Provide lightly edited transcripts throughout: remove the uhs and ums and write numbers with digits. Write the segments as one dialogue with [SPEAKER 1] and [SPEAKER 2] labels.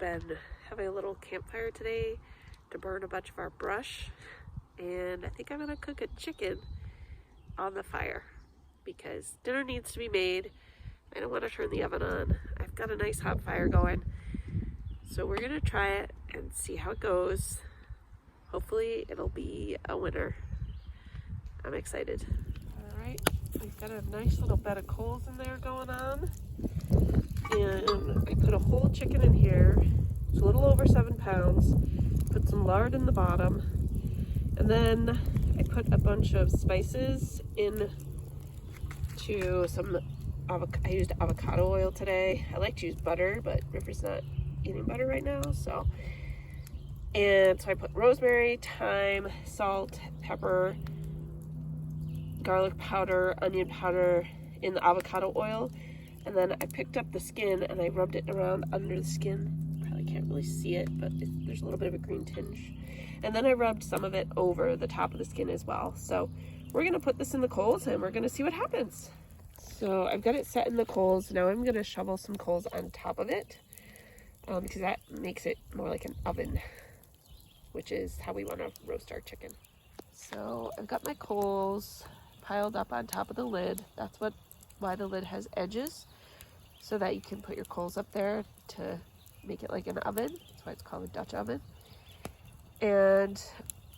[SPEAKER 1] been having a little campfire today to burn a bunch of our brush, and I think I'm gonna cook a chicken on the fire because dinner needs to be made. I don't want to turn the oven on. I've got a nice hot fire going, so we're gonna try it and see how it goes. Hopefully it'll be a winner. I'm excited. All right, we've got a nice little bed of coals in there going on, and I put a whole chicken in here. It's a little over 7 pounds. Put some lard in the bottom, and then I put a bunch of spices in to some I used avocado oil today. I like to use butter, but River's not eating butter right now, so I put rosemary, thyme, salt, pepper, garlic powder, onion powder in the avocado oil, and then I picked up the skin and I rubbed it around under the skin. Probably can't really see it, but there's a little bit of a green tinge. And then I rubbed some of it over the top of the skin as well. So we're gonna put this in the coals and we're gonna see what happens. So I've got it set in the coals. Now I'm gonna shovel some coals on top of it because that makes it more like an oven, which is how we want to roast our chicken. So I've got my coals piled up on top of the lid. That's why the lid has edges, so that you can put your coals up there to make it like an oven. That's why it's called a Dutch oven. And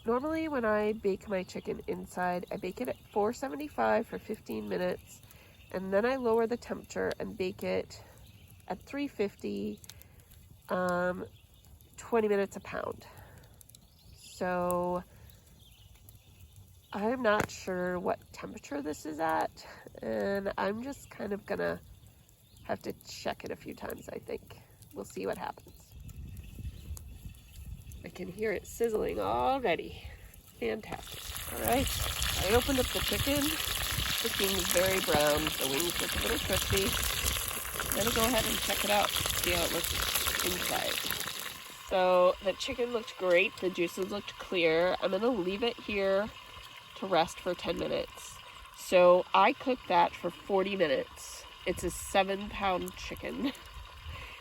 [SPEAKER 1] normally when I bake my chicken inside, I bake it at 475 for 15 minutes. And then I lower the temperature and bake it at 350, 20 minutes a pound. So I'm not sure what temperature this is at, and I'm just kind of gonna have to check it a few times, I think. We'll see what happens. I can hear it sizzling already. Fantastic. All right, I opened up the chicken. The skin is very brown, the wings look a little crispy. I'm gonna go ahead and check it out, see how it looks inside. So the chicken looked great, the juices looked clear. I'm gonna leave it here to rest for 10 minutes. So I cooked that for 40 minutes. It's a 7-pound chicken.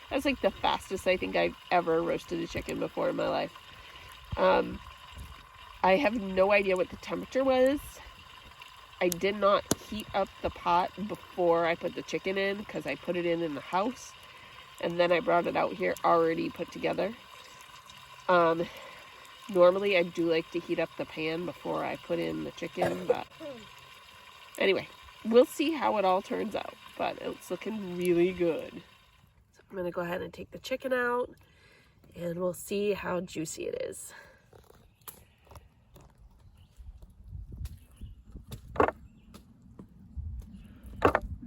[SPEAKER 1] That's like the fastest I think I've ever roasted a chicken before in my life. I have no idea what the temperature was. I did not heat up the pot before I put the chicken in because I put it in the house, and then I brought it out here already put together. Normally I do like to heat up the pan before I put in the chicken, but anyway, we'll see how it all turns out, but it's looking really good. So I'm gonna go ahead and take the chicken out and we'll see how juicy it is.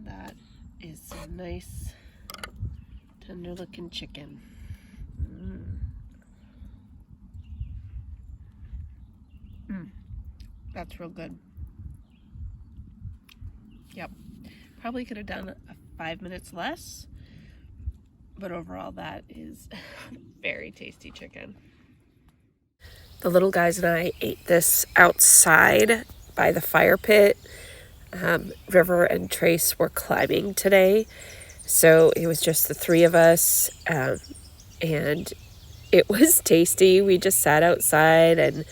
[SPEAKER 1] That is some nice tender looking chicken. That's real good. Yep. Probably could have done 5 minutes less, but overall that is very tasty chicken. The little guys and I ate this outside by the fire pit. River and Trace were climbing today, so it was just the 3 of us, and it was tasty. We just sat outside and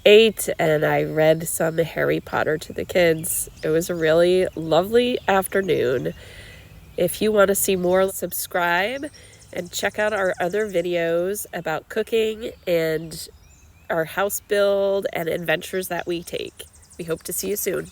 [SPEAKER 1] ate, and I read some Harry Potter to the kids. It was a really lovely afternoon. If you want to see more, subscribe and check out our other videos about cooking and our house build and adventures that we take. We hope to see you soon.